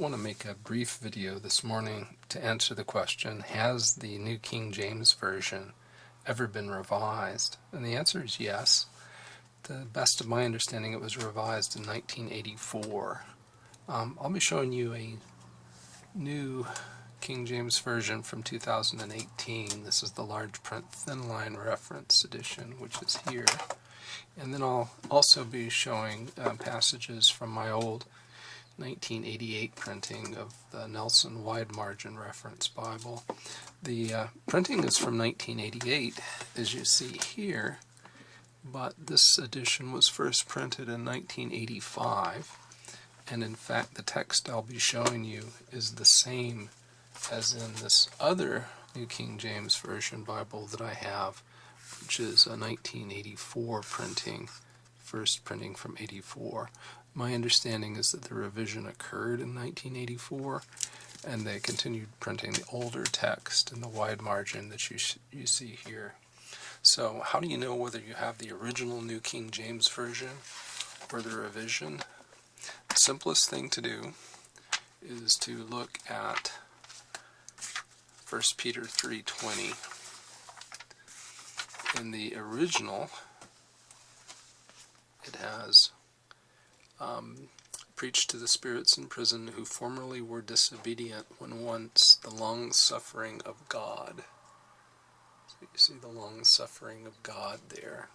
want to make a brief video this morning to answer the question, has the New King James Version ever been revised? And the answer is yes. To the best of my understanding, it was revised in 1984. I'll be showing you a new King James Version from 2018. This is the Large Print Thinline Reference Edition, which is here. And then I'll also be showing passages from my old 1988 printing of the Nelson Wide Margin Reference Bible. The printing is from 1988, as you see here, but this edition was first printed in 1985, and in fact the text I'll be showing you is the same as in this other New King James Version Bible that I have, which is a 1984 printing, first printing from 84. My understanding is that the revision occurred in 1984, and they continued printing the older text in the wide margin that you see here. So how do you know whether you have the original New King James Version or the revision? The simplest thing to do is to look at 1 Peter 3:20. In the original, it has preached to the spirits in prison who formerly were disobedient when once the long-suffering of God. So you see the long-suffering of God there.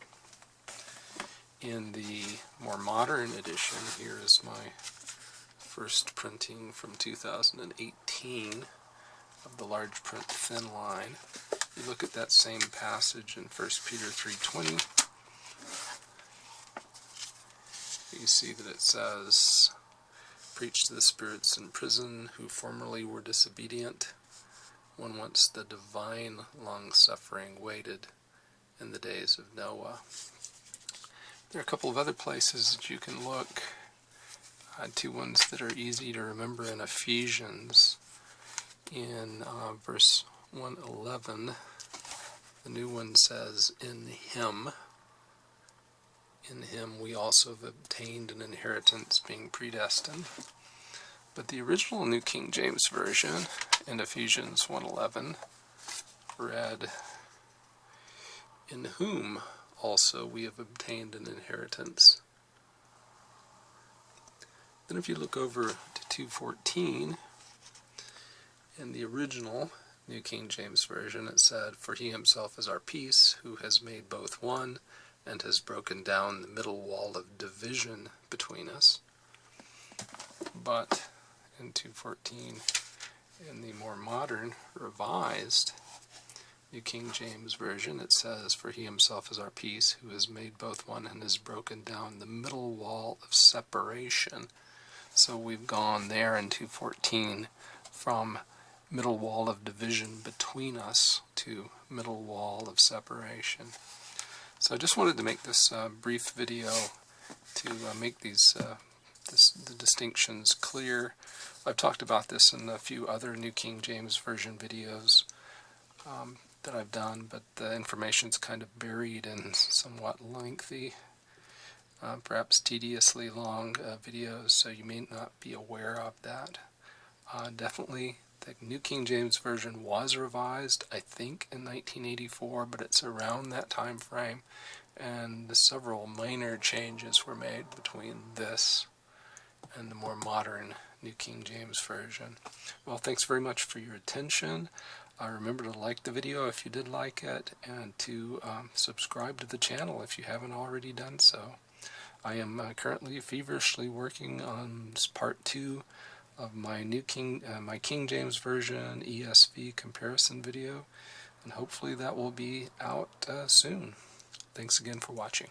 In the more modern edition, here is my first printing from 2018 of the Large Print Thinline. You look at that same passage in 1 Peter 3:20. You see that it says, preach to the spirits in prison who formerly were disobedient when once the divine long-suffering waited in the days of Noah. There are a couple of other places that you can look. Two ones that are easy to remember in Ephesians. In verse 111, the new one says, in him we also have obtained an inheritance, being predestined. But the original New King James Version in Ephesians 1:11 read, in whom also we have obtained an inheritance. Then if you look over to 2:14, in the original New King James Version, it said, for he himself is our peace, who has made both one, and has broken down the middle wall of division between us. But in 2:14, in the more modern, revised New King James Version, it says, for he himself is our peace, who has made both one, and has broken down the middle wall of separation. So we've gone there in 2:14 from middle wall of division between us to middle wall of separation. So I just wanted to make this brief video to make the distinctions clear. I've talked about this in a few other New King James Version videos that I've done, but the information's kind of buried in somewhat lengthy, perhaps tediously long videos, so you may not be aware of that. Definitely the New King James Version was revised, I think, in 1984, but it's around that time frame, and several minor changes were made between this and the more modern New King James Version. Well, thanks very much for your attention. Remember to like the video if you did like it, and to subscribe to the channel if you haven't already done so. I am currently feverishly working on part 2 of my my King James Version ESV comparison video, and hopefully that will be out soon. Thanks again for watching.